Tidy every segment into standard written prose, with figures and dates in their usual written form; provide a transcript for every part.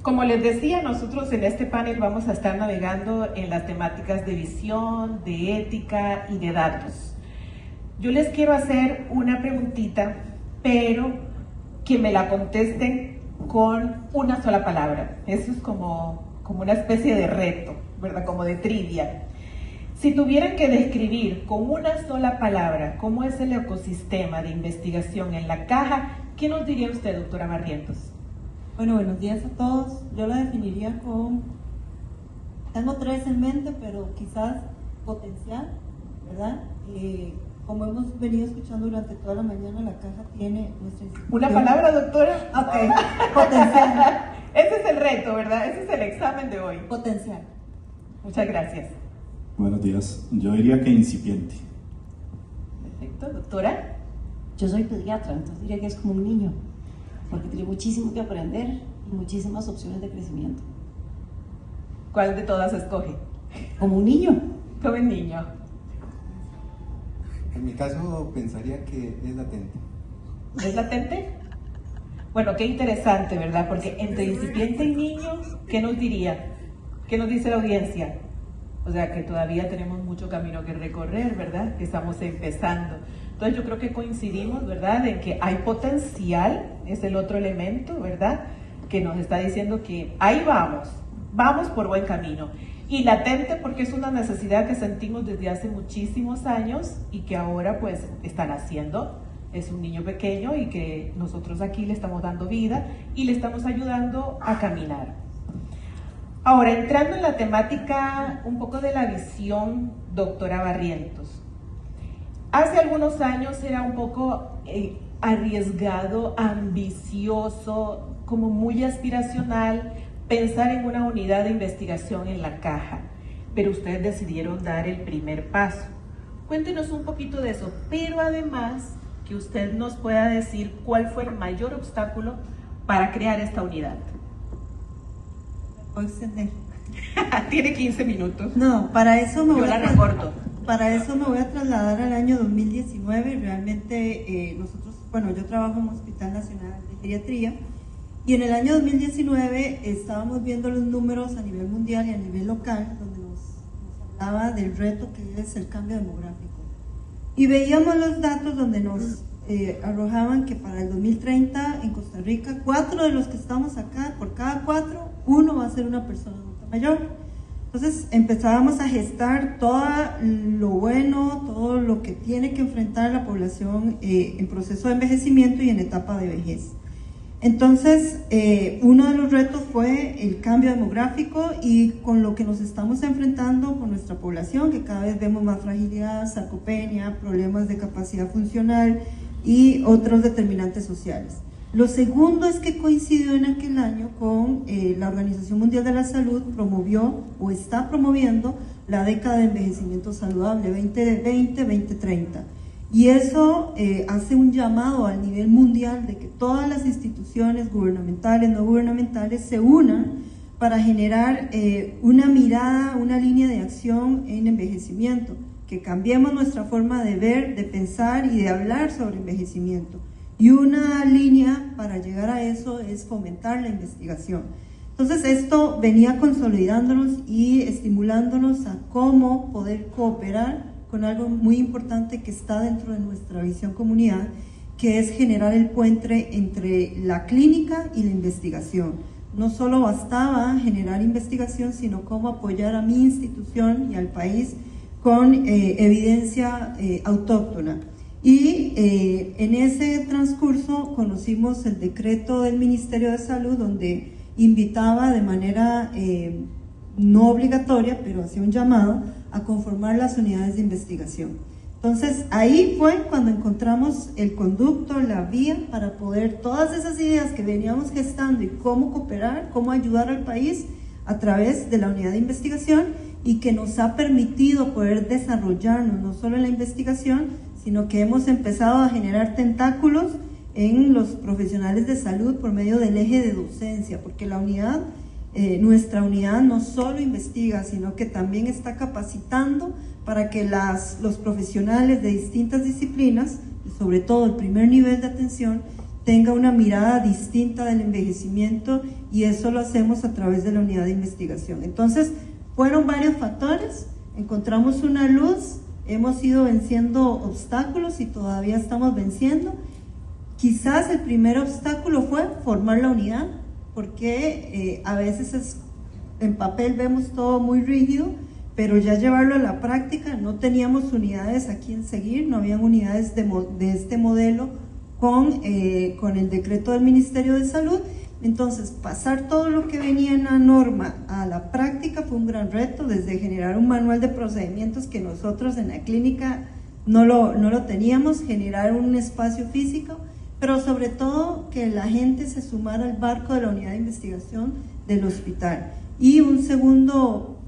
Como les decía, nosotros en este panel vamos a estar navegando en las temáticas de visión, de ética y de datos. Yo les quiero hacer una preguntita, pero que me la contesten con una sola palabra. Eso es como una especie de reto, ¿verdad? Como de trivia. Si tuvieran que describir con una sola palabra cómo es el ecosistema de investigación en la caja, ¿qué nos diría usted, doctora Barrientos? Bueno, buenos días a todos. Yo lo definiría con, tengo tres en mente, pero quizás potencial, ¿verdad? Como hemos venido escuchando durante toda la mañana, la caja tiene nuestra institución. ¿Una palabra, doctora? Ok, potencial. Ese es el reto, ¿verdad? Ese es el examen de hoy. Potencial. Muchas gracias. Buenos días. Yo diría que incipiente. Perfecto. ¿Doctora? Yo soy pediatra, entonces diría que es como un niño, porque tiene muchísimo que aprender y muchísimas opciones de crecimiento. ¿Cuál de todas escoge? Como un niño. Como un niño. En mi caso pensaría que es latente. ¿Es latente? Bueno, qué interesante, ¿verdad? Porque entre incipiente y niño, ¿qué nos diría? ¿Qué nos dice la audiencia? O sea, que todavía tenemos mucho camino que recorrer, ¿verdad? Que estamos empezando. Entonces yo creo que coincidimos, ¿verdad? En que hay potencial, es el otro elemento, ¿verdad? Que nos está diciendo que ahí vamos por buen camino. Y latente porque es una necesidad que sentimos desde hace muchísimos años y que ahora pues están haciendo. Es un niño pequeño y que nosotros aquí le estamos dando vida y le estamos ayudando a caminar. Ahora, entrando en la temática un poco de la visión, doctora Barrientos. Hace algunos años era un poco arriesgado, ambicioso, como muy aspiracional pensar en una unidad de investigación en la caja, pero ustedes decidieron dar el primer paso. Cuéntenos un poquito de eso, pero además que usted nos pueda decir cuál fue el mayor obstáculo para crear esta unidad. ¿Puedo extender? Tiene 15 minutos. No, para eso me Yo la recorto. Para eso me voy a trasladar al año 2019. Realmente nosotros, bueno, yo trabajo en un Hospital Nacional de Geriatría y en el año 2019 estábamos viendo los números a nivel mundial y a nivel local, donde nos hablaba del reto que es el cambio demográfico. Y veíamos los datos donde nos arrojaban que para el 2030 en Costa Rica, 4 de los que estamos acá, por cada 4, 1 va a ser una persona adulta mayor. Entonces empezábamos a gestar todo lo bueno, todo lo que tiene que enfrentar la población en proceso de envejecimiento y en etapa de vejez. Entonces, uno de los retos fue el cambio demográfico y con lo que nos estamos enfrentando con nuestra población, que cada vez vemos más fragilidad, sarcopenia, problemas de capacidad funcional y otros determinantes sociales. Lo segundo es que coincidió en aquel año con la Organización Mundial de la Salud promovió o está promoviendo la década de envejecimiento saludable 2020-2030. Y eso hace un llamado al nivel mundial de que todas las instituciones gubernamentales, no gubernamentales, se unan para generar una mirada, una línea de acción en envejecimiento, que cambiemos nuestra forma de ver, de pensar y de hablar sobre envejecimiento. Y una línea para llegar a eso es fomentar la investigación. Entonces esto venía consolidándonos y estimulándonos a cómo poder cooperar con algo muy importante que está dentro de nuestra visión comunidad, que es generar el puente entre la clínica y la investigación. No solo bastaba generar investigación, sino cómo apoyar a mi institución y al país con evidencia autóctona. Y en ese transcurso conocimos el decreto del Ministerio de Salud, donde invitaba de manera no obligatoria, pero hacía un llamado a conformar las unidades de investigación. Entonces ahí fue cuando encontramos el conducto, la vía para poder todas esas ideas que veníamos gestando y cómo cooperar, cómo ayudar al país a través de la unidad de investigación, y que nos ha permitido poder desarrollarnos no solo en la investigación, sino que hemos empezado a generar tentáculos en los profesionales de salud por medio del eje de docencia, porque la unidad, nuestra unidad no solo investiga, sino que también está capacitando para que los profesionales de distintas disciplinas, y sobre todo el primer nivel de atención, tenga una mirada distinta del envejecimiento, y eso lo hacemos a través de la unidad de investigación. Entonces, fueron varios factores, encontramos una luz, hemos ido venciendo obstáculos y todavía estamos venciendo. Quizás el primer obstáculo fue formar la unidad, porque a veces en papel vemos todo muy rígido, pero ya llevarlo a la práctica, no teníamos unidades a quien seguir, no habían unidades de este modelo con el decreto del Ministerio de Salud. Entonces, pasar todo lo que venía en la norma a la práctica fue un gran reto, desde generar un manual de procedimientos que nosotros en la clínica no lo teníamos, generar un espacio físico, pero sobre todo que la gente se sumara al barco de la unidad de investigación del hospital. Y un segundo,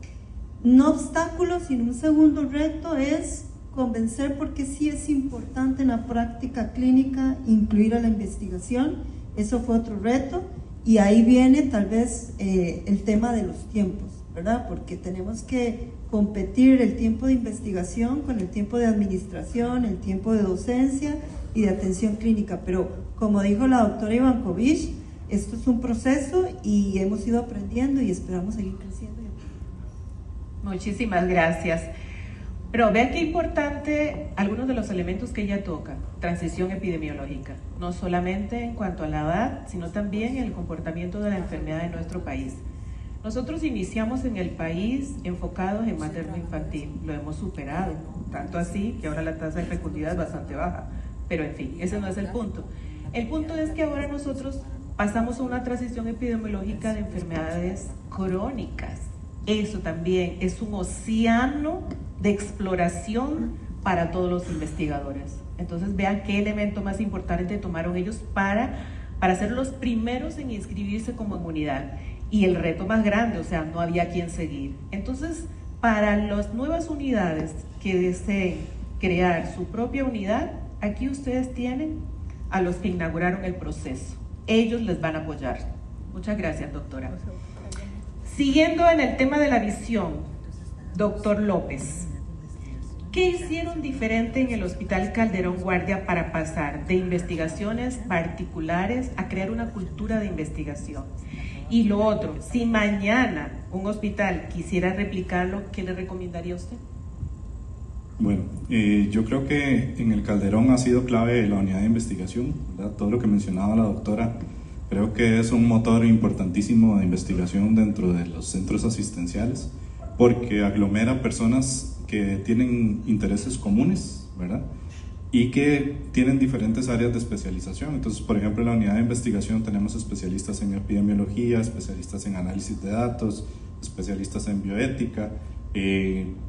no obstáculo, sino un segundo reto es convencer, porque sí es importante en la práctica clínica incluir a la investigación. Eso fue otro reto, y ahí viene tal vez el tema de los tiempos, ¿verdad? Porque tenemos que competir el tiempo de investigación con el tiempo de administración, el tiempo de docencia y de atención clínica. Pero como dijo la doctora Ivankovich, esto es un proceso y hemos ido aprendiendo y esperamos seguir creciendo. Muchísimas gracias. Pero vean qué importante algunos de los elementos que ella toca. Transición epidemiológica, no solamente en cuanto a la edad, sino también el comportamiento de la enfermedad en nuestro país. Nosotros iniciamos en el país enfocados en materno-infantil, lo hemos superado, tanto así que ahora la tasa de fecundidad es bastante baja, pero en fin, ese no es el punto. El punto es que ahora nosotros pasamos a una transición epidemiológica de enfermedades crónicas. Eso también es un océano de exploración para todos los investigadores. Entonces vean qué elemento más importante tomaron ellos para ser los primeros en inscribirse como unidad. Y el reto más grande, o sea, no había quien seguir. Entonces, para las nuevas unidades que deseen crear su propia unidad, aquí ustedes tienen a los que inauguraron el proceso. Ellos les van a apoyar. Muchas gracias, doctora. Siguiendo en el tema de la visión, doctor López, ¿qué hicieron diferente en el Hospital Calderón Guardia para pasar de investigaciones particulares a crear una cultura de investigación? Y lo otro, si mañana un hospital quisiera replicarlo, ¿qué le recomendaría a usted? Bueno, yo creo que en el Calderón ha sido clave la unidad de investigación, ¿verdad? Todo lo que mencionaba la doctora, creo que es un motor importantísimo de investigación dentro de los centros asistenciales, porque aglomera personas que tienen intereses comunes, ¿verdad? Y que tienen diferentes áreas de especialización. Entonces, por ejemplo, en la unidad de investigación tenemos especialistas en epidemiología, especialistas en análisis de datos, especialistas en bioética,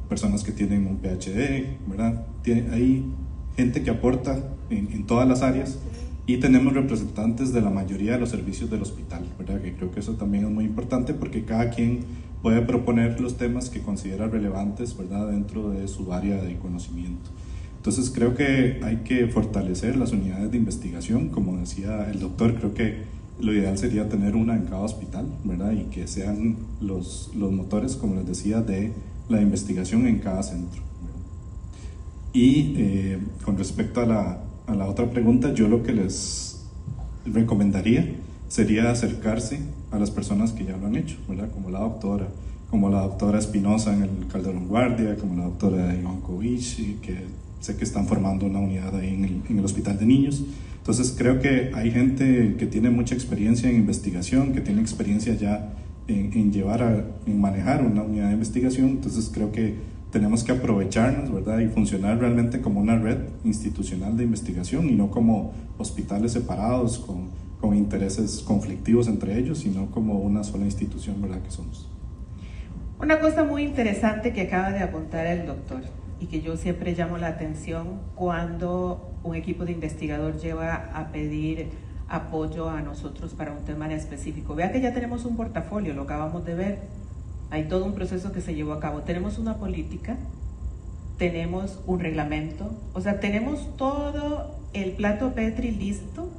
personas que tienen un PhD, ¿verdad? Hay gente que aporta en todas las áreas, y tenemos representantes de la mayoría de los servicios del hospital, ¿verdad? Que creo que eso también es muy importante, porque cada quien puede proponer los temas que considera relevantes, ¿verdad?, dentro de su área de conocimiento. Entonces creo que hay que fortalecer las unidades de investigación. Como decía el doctor, creo que lo ideal sería tener una en cada hospital, ¿verdad?, y que sean los motores, como les decía, de la investigación en cada centro, ¿verdad? Y con respecto a la otra pregunta, yo lo que les recomendaría sería acercarse a las personas que ya lo han hecho, ¿verdad?, como la doctora Espinosa en el Calderón Guardia, como la doctora Ivankovich, que sé que están formando una unidad ahí en el Hospital de Niños. Entonces creo que hay gente que tiene mucha experiencia en investigación, que tiene experiencia ya en manejar una unidad de investigación. Entonces creo que tenemos que aprovecharnos, ¿verdad?, y funcionar realmente como una red institucional de investigación, y no como hospitales separados con intereses conflictivos entre ellos, sino como una sola institución, ¿verdad?, que somos. Una cosa muy interesante que acaba de apuntar el doctor, y que yo siempre llamo la atención cuando un equipo de investigador lleva a pedir apoyo a nosotros para un tema en específico. Vea que ya tenemos un portafolio, lo acabamos de ver, hay todo un proceso que se llevó a cabo, tenemos una política, tenemos un reglamento, o sea, tenemos todo el plato Petri listo,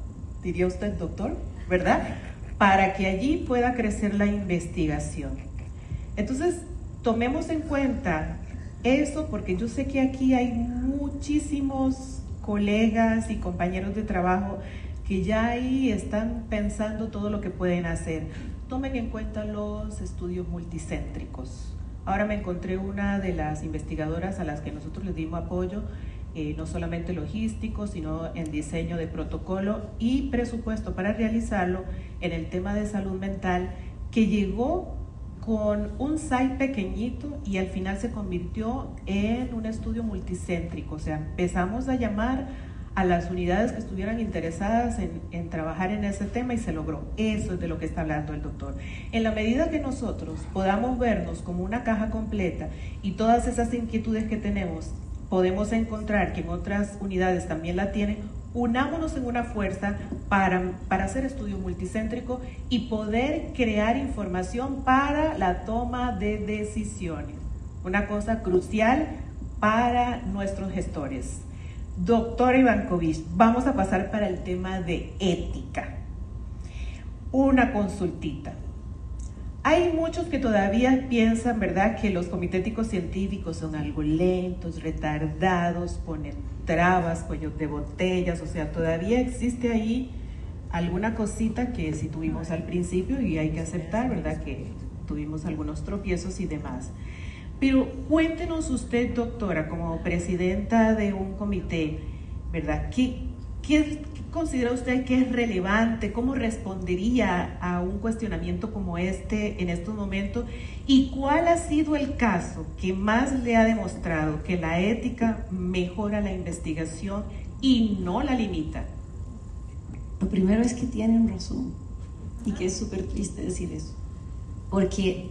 diría usted, doctor, ¿verdad?, para que allí pueda crecer la investigación. Entonces, tomemos en cuenta eso, porque yo sé que aquí hay muchísimos colegas y compañeros de trabajo que ya ahí están pensando todo lo que pueden hacer. Tomen en cuenta los estudios multicéntricos. Ahora me encontré una de las investigadoras a las que nosotros les dimos apoyo, no solamente logístico, sino en diseño de protocolo y presupuesto para realizarlo en el tema de salud mental, que llegó con un site pequeñito y al final se convirtió en un estudio multicéntrico. O sea, empezamos a llamar a las unidades que estuvieran interesadas en trabajar en ese tema y se logró. Eso es de lo que está hablando el doctor. En la medida que nosotros podamos vernos como una caja completa y todas esas inquietudes que tenemos podemos encontrar que en otras unidades también la tienen, unámonos en una fuerza para hacer estudio multicéntrico y poder crear información para la toma de decisiones. Una cosa crucial para nuestros gestores. Doctora Ivankovich, vamos a pasar para el tema de ética. Una consultita. Hay muchos que todavía piensan, ¿verdad?, que los comités éticos científicos son algo lentos, retardados, ponen trabas, cuellos de botellas. O sea, todavía existe ahí alguna cosita que sí tuvimos al principio y hay que aceptar, ¿verdad?, que tuvimos algunos tropiezos y demás. Pero cuéntenos usted, doctora, como presidenta de un comité, ¿verdad?, ¿qué considera usted que es relevante? ¿Cómo respondería a un cuestionamiento como este en estos momentos? ¿Y cuál ha sido el caso que más le ha demostrado que la ética mejora la investigación y no la limita? Lo primero es que tienen razón y que es súper triste decir eso, porque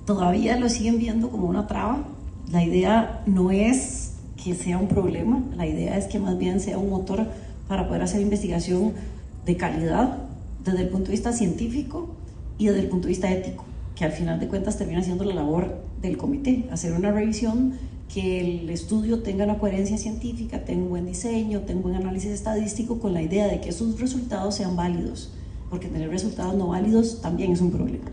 todavía lo siguen viendo como una traba. La idea no es que sea un problema, la idea es que más bien sea un motor para poder hacer investigación de calidad desde el punto de vista científico y desde el punto de vista ético, que al final de cuentas termina siendo la labor del comité, hacer una revisión, que el estudio tenga una coherencia científica, tenga un buen diseño, tenga un buen análisis estadístico, con la idea de que sus resultados sean válidos, porque tener resultados no válidos también es un problema.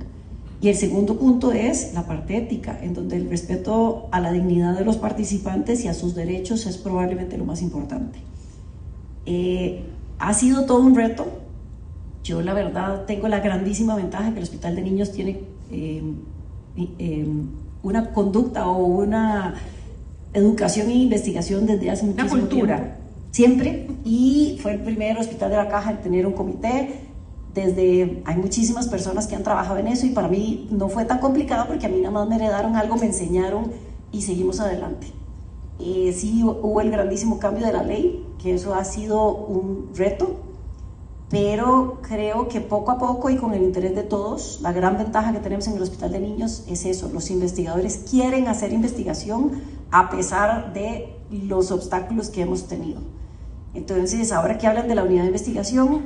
Y el segundo punto es la parte ética, en donde el respeto a la dignidad de los participantes y a sus derechos es probablemente lo más importante. Ha sido todo un reto. Yo la verdad tengo la grandísima ventaja que el Hospital de Niños tiene una conducta o una educación e investigación desde hace muchísimo tiempo. Una cultura. Siempre, y fue el primer hospital de la Caja en tener un comité. Hay muchísimas personas que han trabajado en eso y para mí no fue tan complicado porque a mí nada más me heredaron algo, me enseñaron y seguimos adelante. Sí hubo el grandísimo cambio de la ley, que eso ha sido un reto, pero creo que poco a poco y con el interés de todos, la gran ventaja que tenemos en el Hospital de Niños es eso: los investigadores quieren hacer investigación a pesar de los obstáculos que hemos tenido. Entonces, ahora que hablan de la unidad de investigación,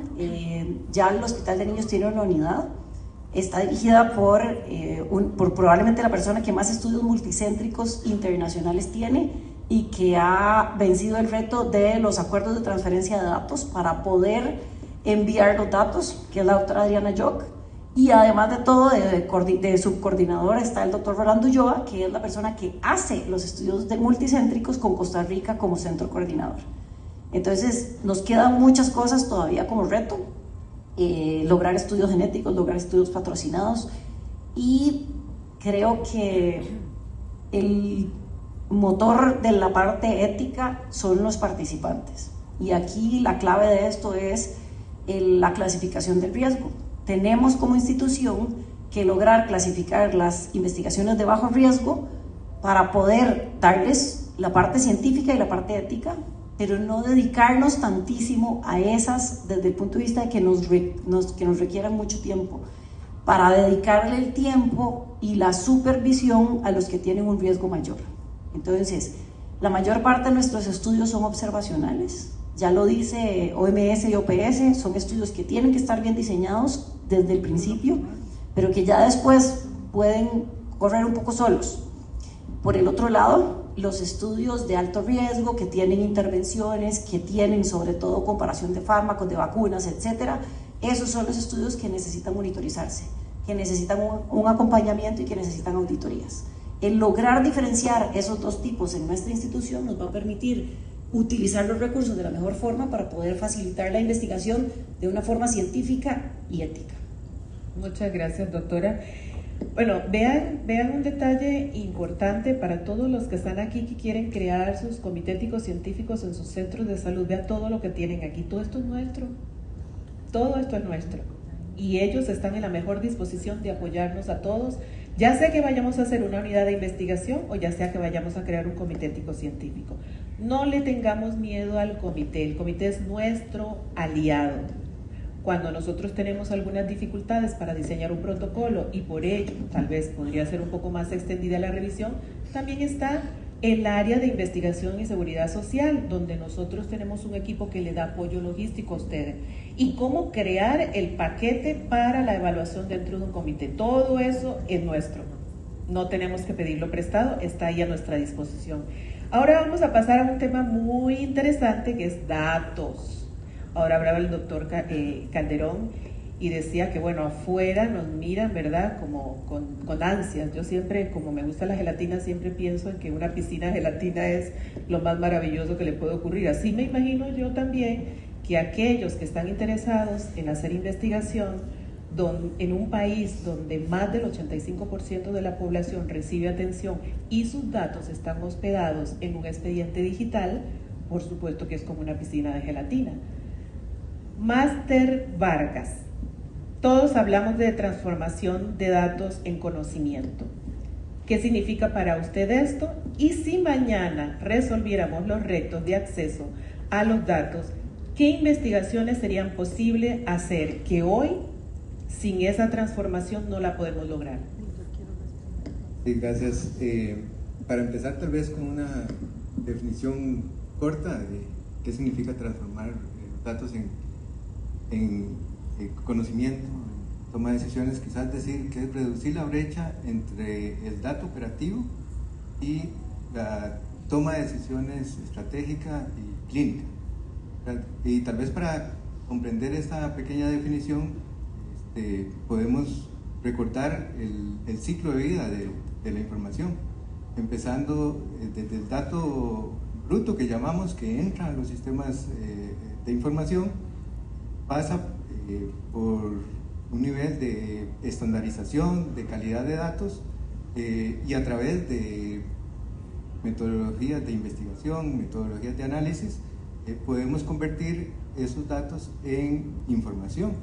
ya el Hospital de Niños tiene una unidad, está dirigida por probablemente la persona que más estudios multicéntricos internacionales tiene y que ha vencido el reto de los acuerdos de transferencia de datos para poder enviar los datos, que es la doctora Adriana Jock, y además de todo, de subcoordinadora está el doctor Rolando Ulloa, que es la persona que hace los estudios de multicéntricos con Costa Rica como centro coordinador. Entonces, nos quedan muchas cosas todavía como reto, lograr estudios genéticos, lograr estudios patrocinados, y creo que el motor de la parte ética son los participantes. Y aquí la clave de esto es la clasificación del riesgo. Tenemos como institución que lograr clasificar las investigaciones de bajo riesgo para poder darles la parte científica y la parte ética, pero no dedicarnos tantísimo a esas desde el punto de vista de que nos requieran mucho tiempo, para dedicarle el tiempo y la supervisión a los que tienen un riesgo mayor. Entonces, la mayor parte de nuestros estudios son observacionales, ya lo dice OMS y OPS, son estudios que tienen que estar bien diseñados desde el principio, pero que ya después pueden correr un poco solos. Por el otro lado, los estudios de alto riesgo que tienen intervenciones, que tienen sobre todo comparación de fármacos, de vacunas, etcétera, esos son los estudios que necesitan monitorizarse, que necesitan un acompañamiento y que necesitan auditorías. El lograr diferenciar esos dos tipos en nuestra institución nos va a permitir utilizar los recursos de la mejor forma para poder facilitar la investigación de una forma científica y ética. Muchas gracias, doctora. Bueno, vean un detalle importante para todos los que están aquí que quieren crear sus comités éticos científicos en sus centros de salud. Vean todo lo que tienen aquí. Todo esto es nuestro. Todo esto es nuestro. Y ellos están en la mejor disposición de apoyarnos a todos, ya sea que vayamos a hacer una unidad de investigación o ya sea que vayamos a crear un comité ético científico. No le tengamos miedo al comité. El comité es nuestro aliado. Cuando nosotros tenemos algunas dificultades para diseñar un protocolo y por ello tal vez podría ser un poco más extendida la revisión, también está el área de investigación y seguridad social, donde nosotros tenemos un equipo que le da apoyo logístico a ustedes. Y cómo crear el paquete para la evaluación dentro de un comité. Todo eso es nuestro. No tenemos que pedirlo prestado, está ahí a nuestra disposición. Ahora vamos a pasar a un tema muy interesante que es datos. Ahora hablaba el doctor Calderón y decía que, bueno, afuera nos miran, ¿verdad?, como con ansias. Yo siempre, como me gusta la gelatina, siempre pienso en que una piscina de gelatina es lo más maravilloso que le puede ocurrir. Así me imagino yo también que aquellos que están interesados en hacer investigación en un país donde más del 85% de la población recibe atención y sus datos están hospedados en un expediente digital, por supuesto que es como una piscina de gelatina. Máster Vargas. Todos hablamos de transformación de datos en conocimiento. ¿Qué significa para usted esto? Y si mañana resolviéramos los retos de acceso a los datos, ¿qué investigaciones serían posibles hacer que hoy, sin esa transformación, no la podemos lograr? Sí, gracias. Para empezar, tal vez con una definición corta de qué significa transformar datos en conocimiento, toma de decisiones, quizás decir que es reducir la brecha entre el dato operativo y la toma de decisiones estratégica y clínica. Y tal vez para comprender esta pequeña definición, podemos recortar el ciclo de vida de la información, empezando desde el dato bruto que llamamos, que entra a los sistemas de información, pasa por un nivel de estandarización, de calidad de datos, y a través de metodologías de investigación, metodologías de análisis, podemos convertir esos datos en información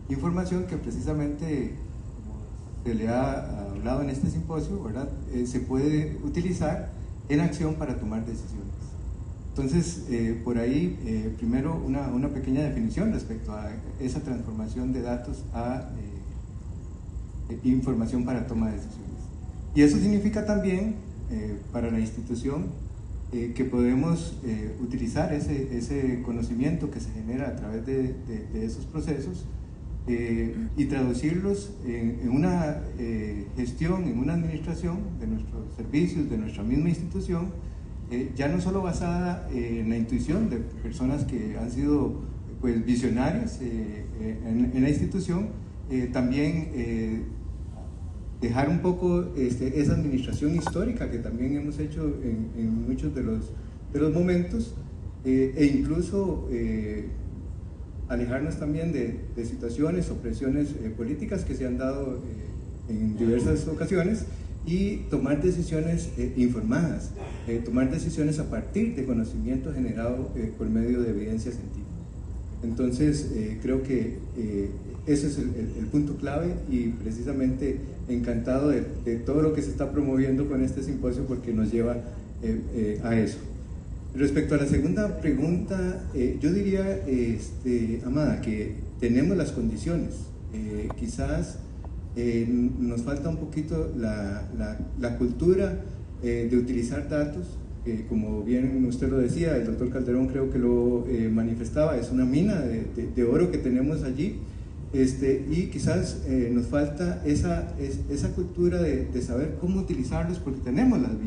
que precisamente, como se le ha hablado en este simposio, ¿verdad?, se puede utilizar en acción para tomar decisiones. Entonces, por ahí, primero una pequeña definición respecto a esa transformación de datos a información para toma de decisiones. Y eso significa también, para la institución, que podemos utilizar ese conocimiento que se genera a través de esos procesos y traducirlos en una gestión, en una administración de nuestros servicios, de nuestra misma institución, ya no solo basada en la intuición de personas que han sido, pues, visionarias en la institución, también dejar un poco esa administración histórica que también hemos hecho en muchos de los momentos, e incluso alejarnos también de situaciones o presiones políticas que se han dado en diversas ocasiones, y tomar decisiones informadas, tomar decisiones a partir de conocimiento generado por medio de evidencia científica. Entonces, creo que ese es el punto clave, y precisamente encantado de todo lo que se está promoviendo con este simposio, porque nos lleva a eso. Respecto a la segunda pregunta, yo diría, Amada, que tenemos las condiciones. Quizás nos falta un poquito la cultura de utilizar datos, como bien usted lo decía, el doctor Calderón creo que lo manifestaba, es una mina de oro que tenemos allí, y quizás nos falta esa cultura de saber cómo utilizarlos, porque tenemos las